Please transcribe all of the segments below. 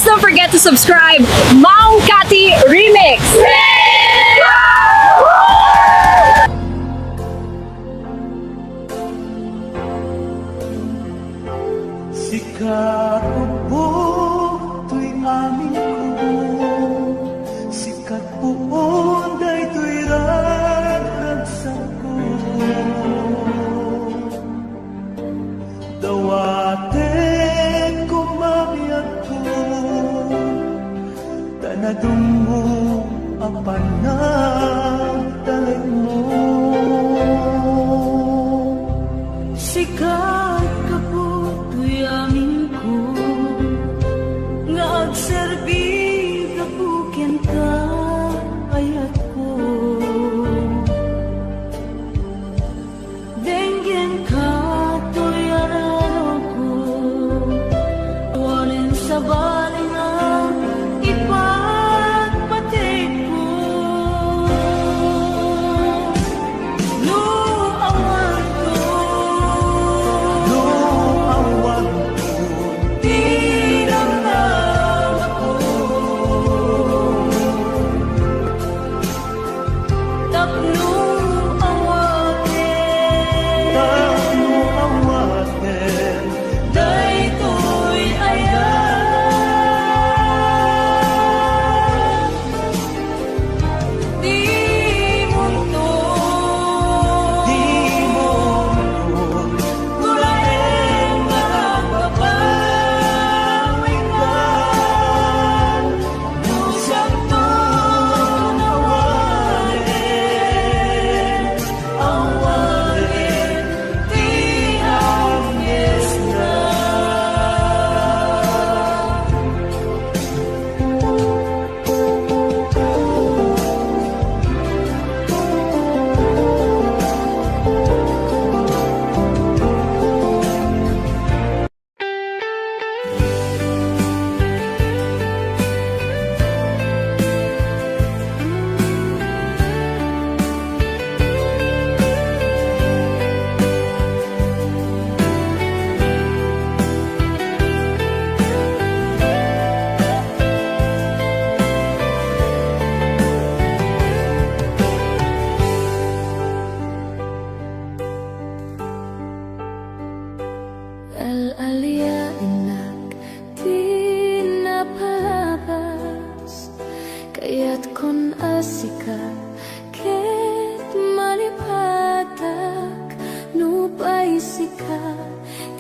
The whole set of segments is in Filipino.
don't forget to subscribe. Maong Kati Remix! Sikat po to'y aming kubo, sikat po onday to'y ragragsak ko. Dawate kumamiyat ko, tanadong mo apan na talag mo. Sikat ka po to'y amin ko, nga agserbi ka po kenta ayat ko. Denggen ka to'y araro ko, walin sa baling ang ipagpatik ko. No awan ko, Al-alia inak di napalabas, kaya't kun asika ket malipatak nupay sika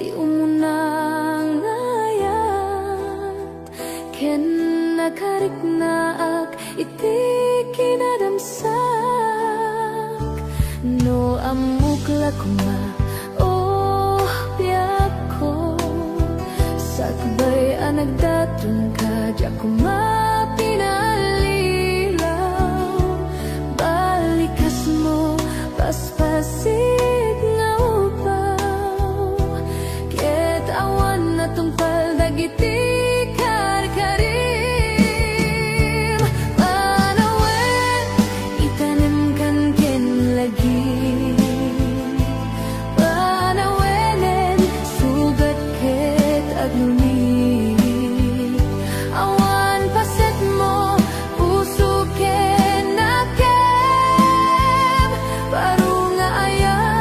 ti umunang ayat ken nakarik naak iti kinadamsak no amukla kuma sakbay anagdatun ka di ako mapinalilaw, balikas mo paspasid nga upaw ket awan na tungpal dagiti karkarim panawen itanim kan ken lagi. Awan paset mo puso ken nakem baru nga ayat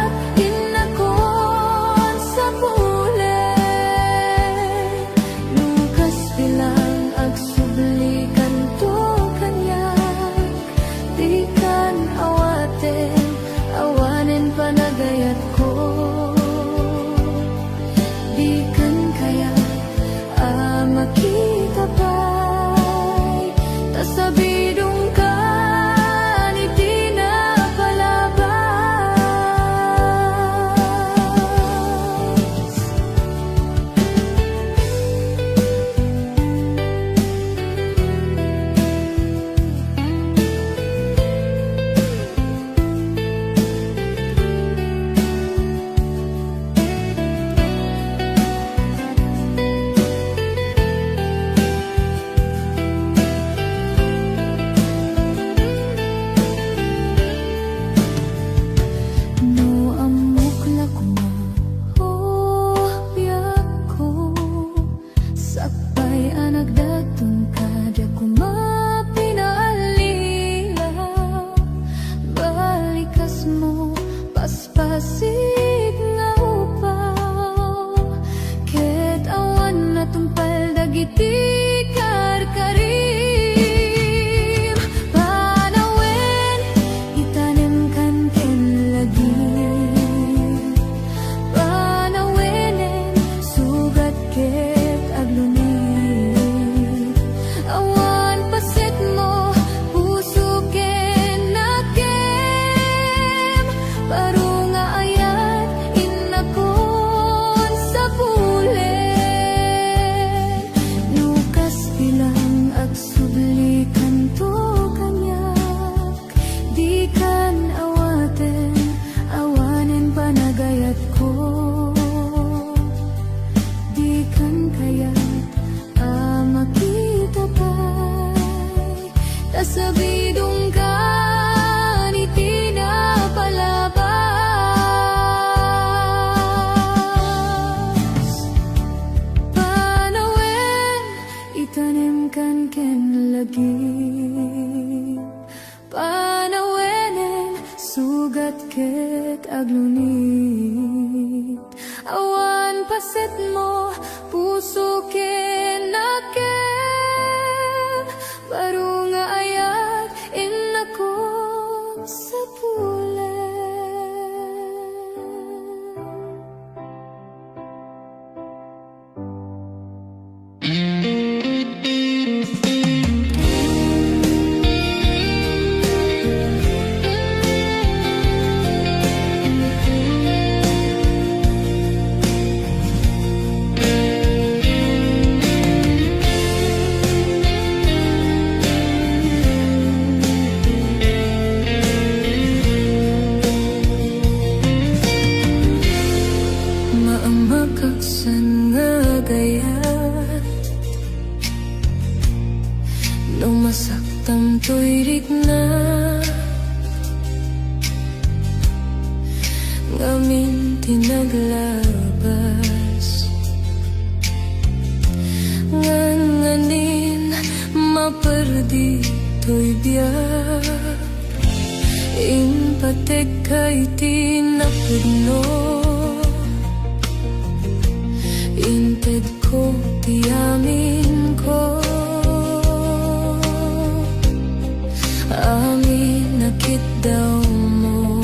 dagiti karkarim panawen itanem kan ken lagi panawenen sugat ket aglunit awan paset mo puso ken nakem baru nga ayat inakon sa pulen nukas bilang agsublikan to kanyak di kan awaten awanen panagayat ko di kan kayat makita pa'y tasabidong ka ni tinapalabas panawen itanim kan ken lagi panawenen sugat ket aglunit awan paset mo puso ken nakem baru nga ayat inakon sa pulen. Maamakaksan nga gayat nung masaktam to'y rikna ngamin tinaglabas nganganin maperdi to'y biyak impatek kay tinapudno inted ko tiamin ko amin nakit daw mo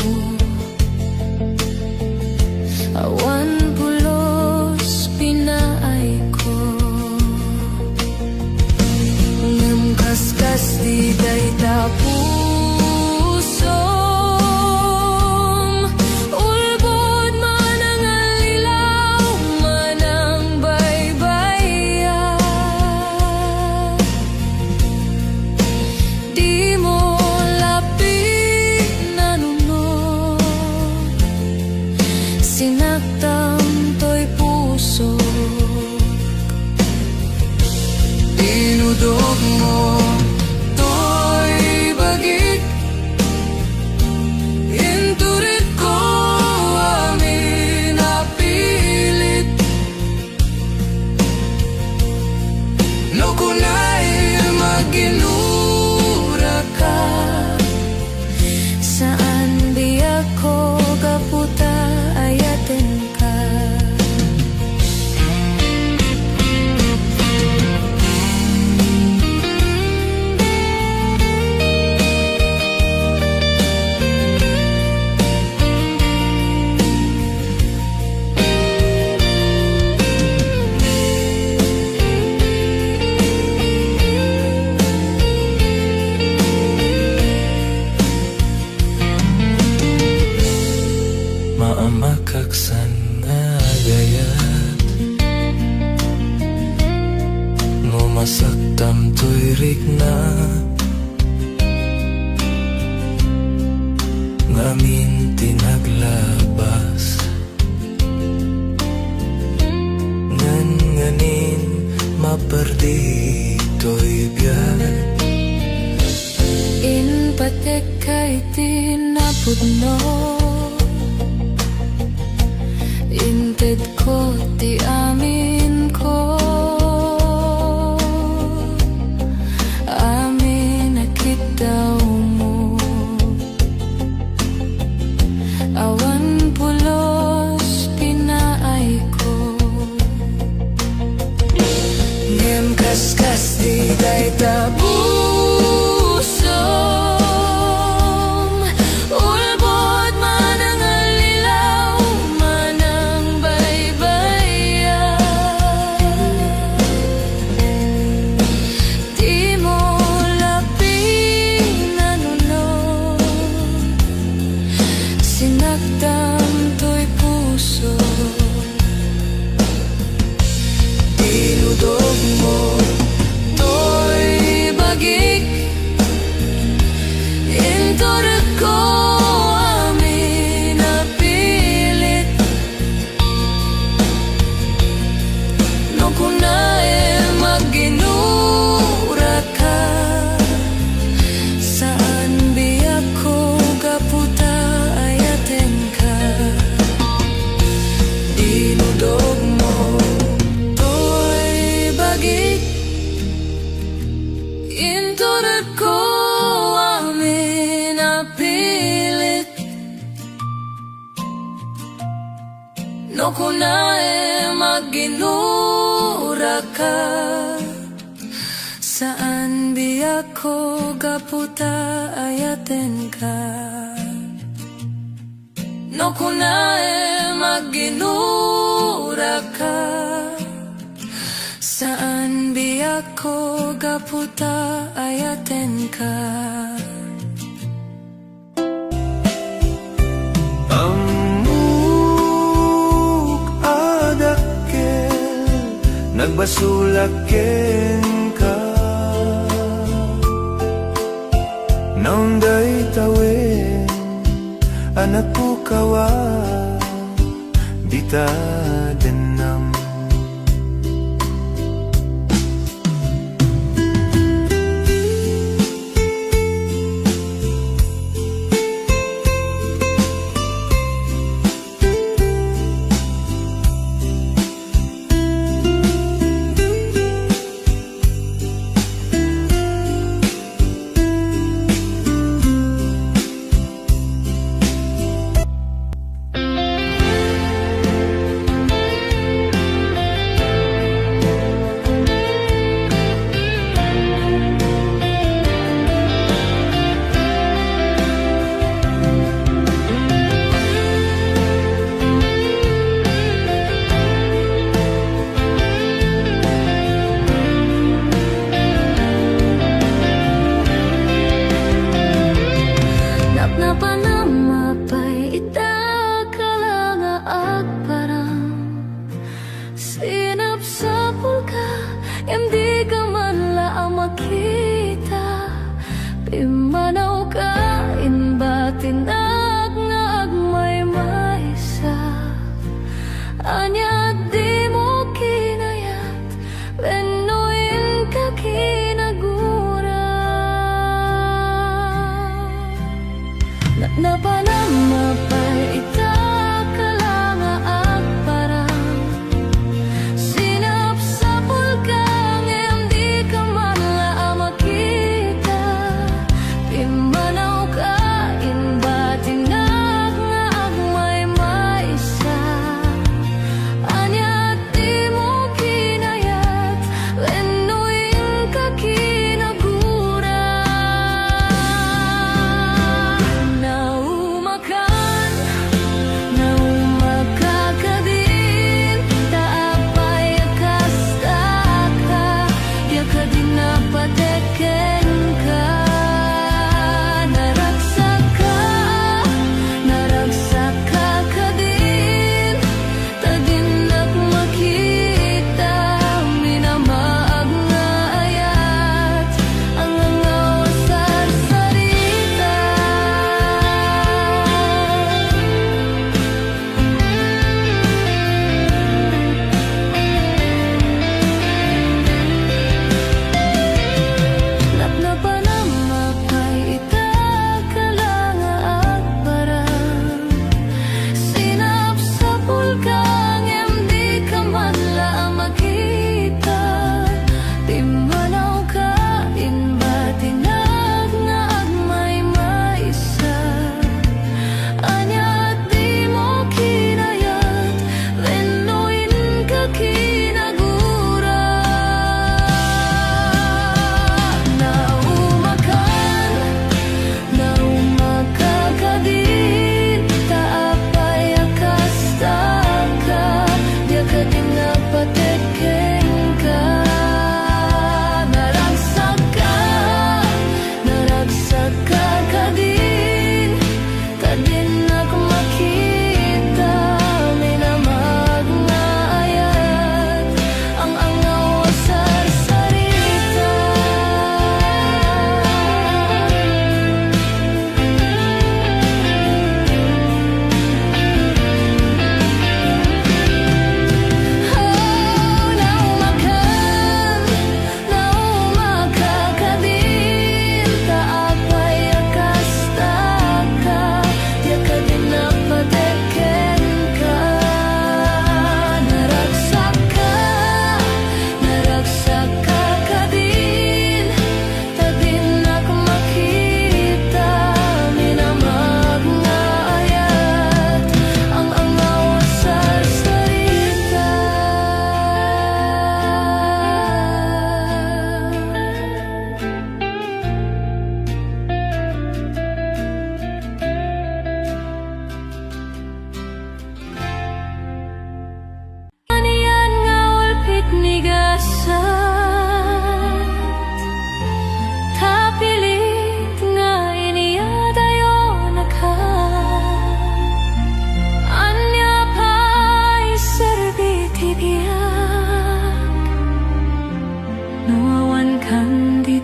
awan pulos pinaay ko ngamkaskas di day tapusom ulbod man ang alilaw man ang baybayan di mo lapit nanunod sinaktam to'y puso dinudog mo to'y bagit inturit ko amin napilit no kunay maginura ka saan di ako kaputa ayaten ka maamakaksan nga gayat no masaktam to'y rikna ngamin tinaglabas nganganin maperdi to'y biyak inpatek kay tinapudno inted ko ti amin ko amin nakit daw mo awan pulos pinaay ko ngem kaskas di dayta pusom ulbod man ang alilaw man ang baybayan di mo laping nanunod sinaktan to'y puso dinudog mo to'y bagik intorek ko amin napilit no kunae magginura ka saan biyak ko kaputa ayaten ka dinudog mo to'y bagik intorek ko amin napilit no kunae magginura ka saan biyak ko kaputa ayaten ka no kunae magginura ka saan biyak ko kaputa ayaten ka Amuk adakkel nagbasulaken ka naunday tawin anak pukawa dita denam hindi ka man laang makita pimanaw ka inbatinag nga agmay maysa anya di mo kinayat benuin ka kinagura napanamapay ita ka lang nga agparang sinap sa pulkang hindi ka man laang makita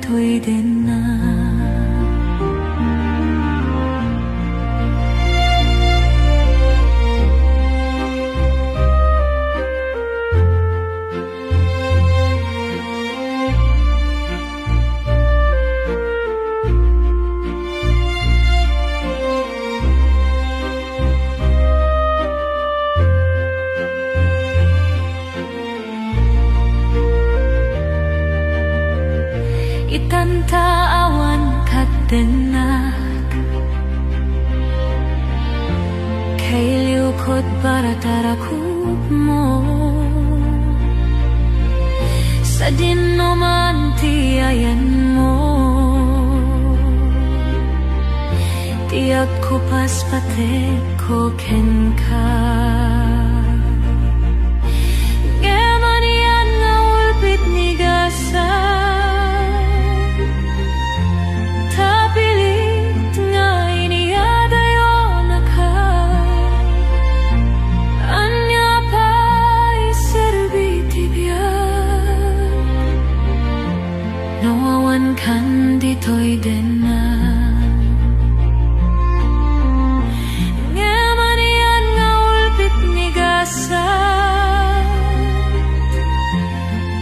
dito'y din na. Itantaawan ka dinak kay liukod para tarakot mo sa dinuman tiyayan mo tiyak ko paspate ko ken ka. Gemanian nga ulpit ni gasa kan dito'y din na. Ngamanian nga ulpit ni gasa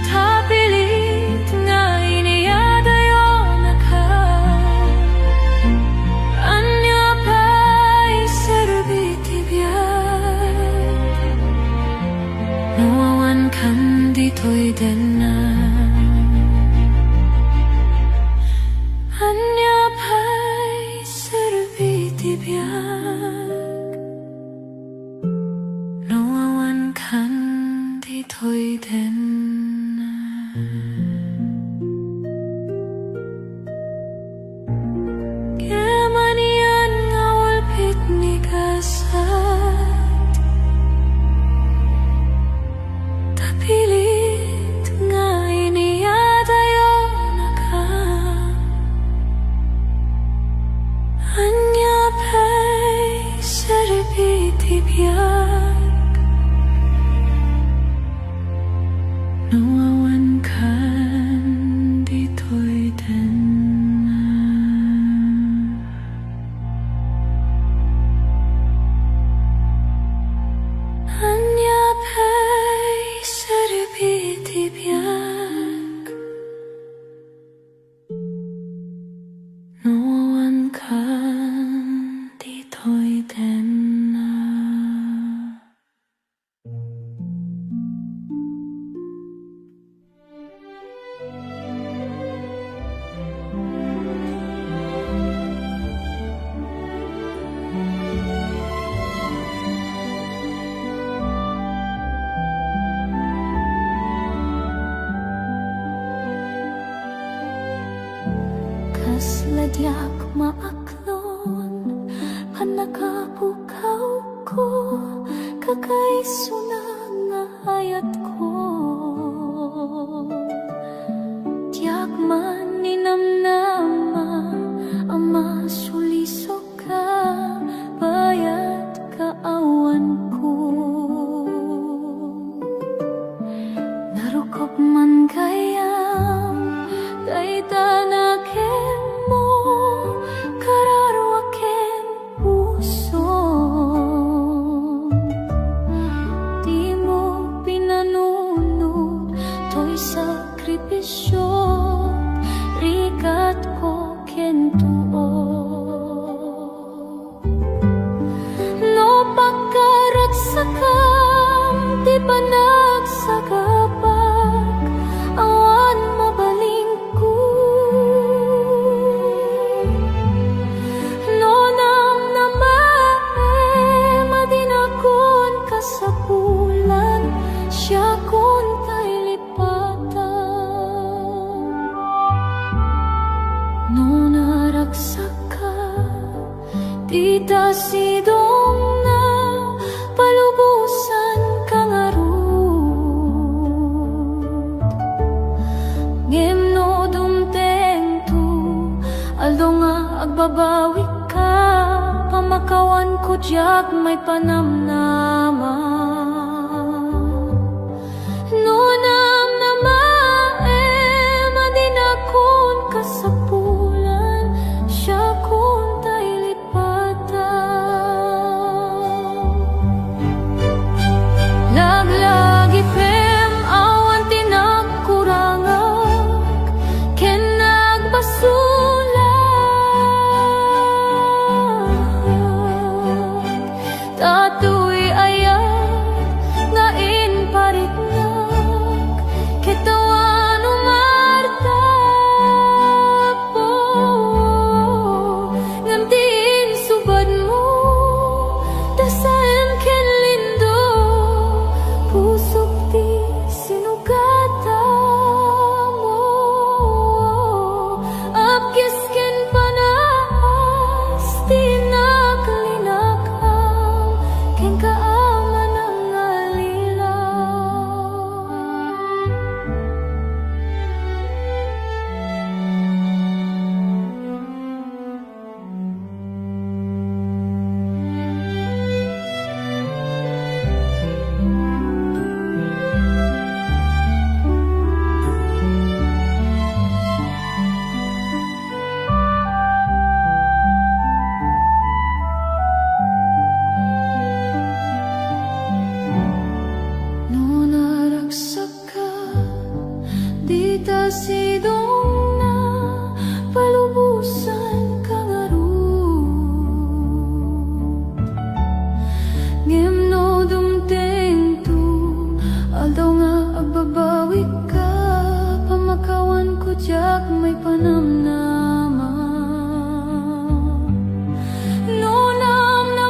tapilit nga iniyadayon ka anya pa'y serbiti biyag nawawan kan dito'y din na. Anya pa'y serbiti biyag nawawan kan dito'y din na. Gemanian nga ulpit ni gasat tapilit nga iniyadayon ka anya pa'y serbiti biyag nawawan kan dito'y din na. Anya pa'y serbiti biyag nawawan kan dito'y din na. Kasladyak maaklon panakapukaw ko kakaiso nga hayat ko tiyak man ninamnama ama suliso ka bayat kaawan ko narukop man kayam daitanakin mo kararwaken puso di mo pinanunod to'y sakripisyo rikat ko kentuo no pagkaragsakam di pa nagsagapag awan mabaling ko no nam namae madinakon kasapulan siya kon tay lipatan no naragsak ka di ta sidong na palubusan kang arut ngem no dumteng tu aldo nga agbabawi ka pamakawan ko diyak may panamnama no nam namae madinakon ka dong na palubusan kang ngimno dumteng tu aldaw nga agbabawi ka pamakawan ko jak may panamnama nunam na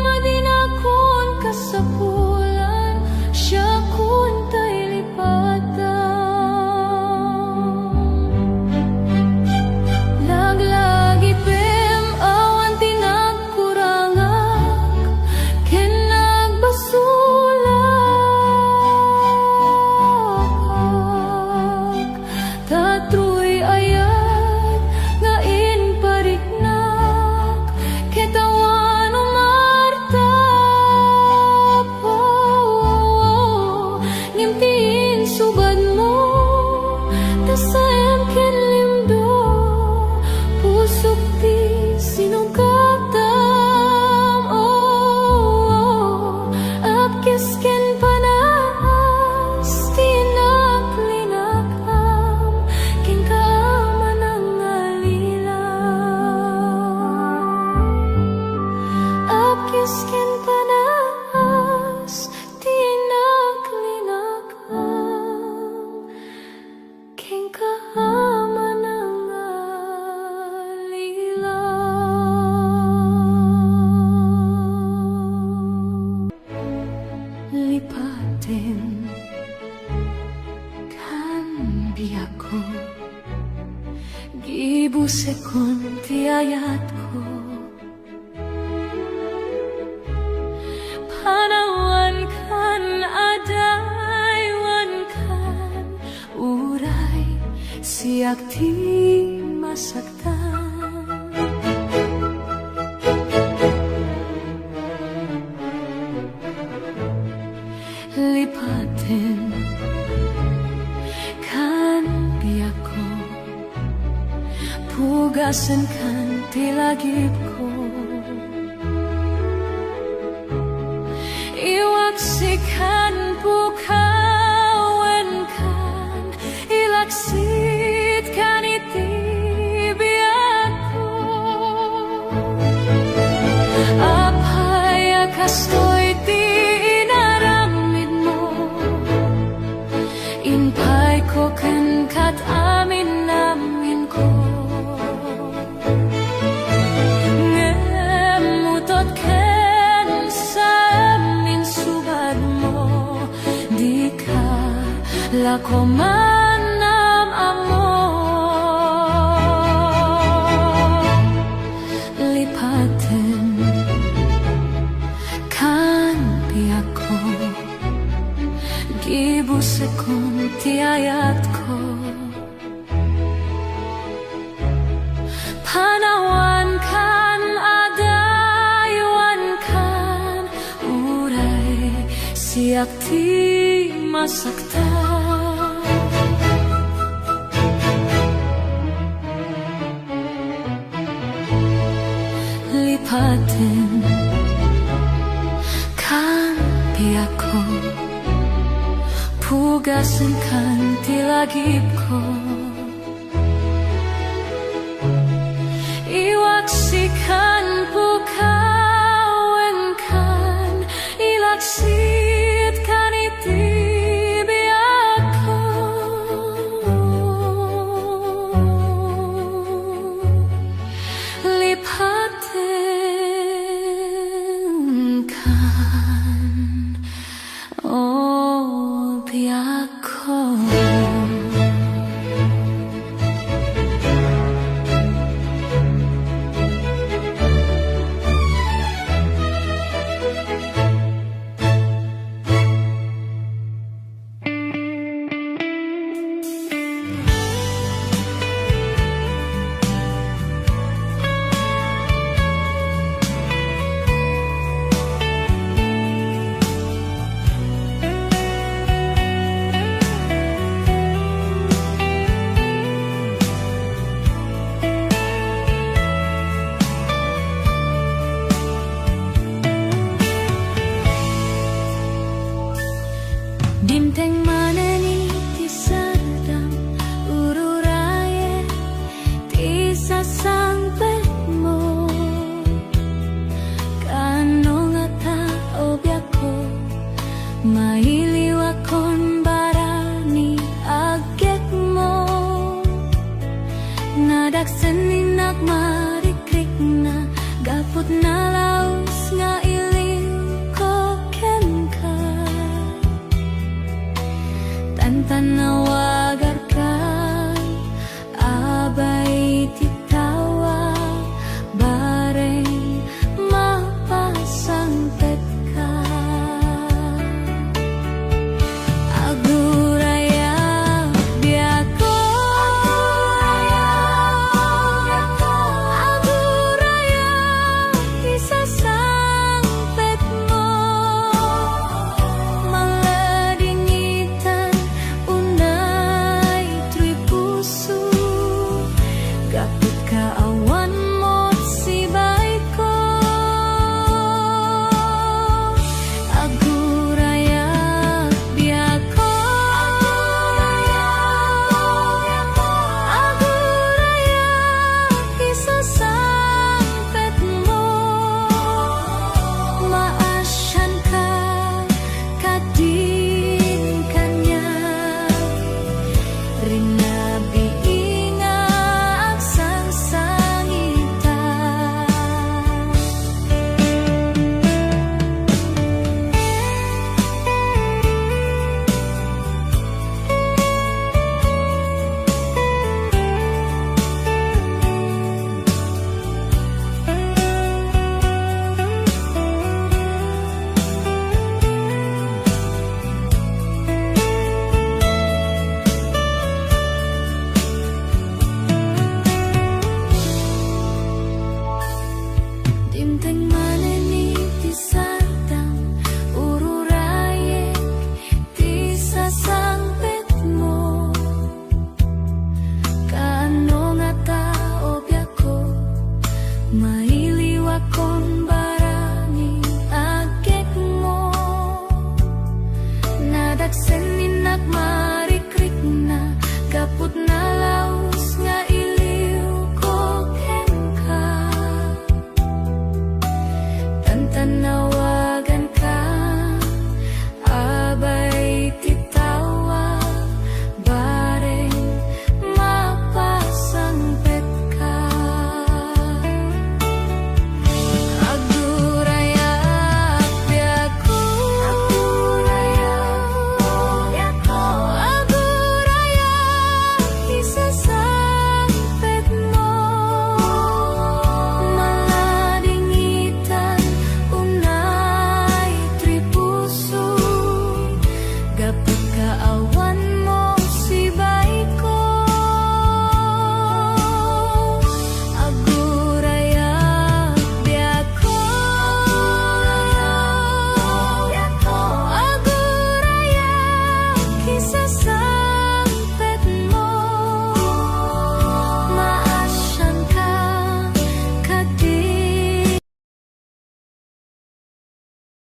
madinakon kasapulan siya kun tay lipatan laglagi pem awan tinagkurangak ken nagbasulak tatruy ayat nga inpariknak ketawan umartapo ngimtiin subad mo tasayam ken limdo pusok ti sinugatam apkis ken panas tinaklinakam ken kaaman ang alila apkis ken panas tinaklinakam ken kaaman ang alila lipatin kan biyako gibusekon ti ayat ko panawan kan adaywan kan uray siak ti masaktan lipatin kan biyako pugasan kan tilagip ko iwaksikan pukawen kan ilaksit kan itibiyako apaya kastoy ti inaramid mo inpay ko kan kat amin namin ko ngemutot ken sa amin subad mo di ka lako manam amo lipatin kan piyako gibusekon ti ayat ko panawan kan adaywan kan uray siak ti masaktan lipatin kan piyako pugasan kan tilagip ko iwaksikan pukawen kan ilaksit kan itibiyako lipatin kan piyako badak seninak marikrik na gaput na laos nga iliw ko ken ka. Tantanawa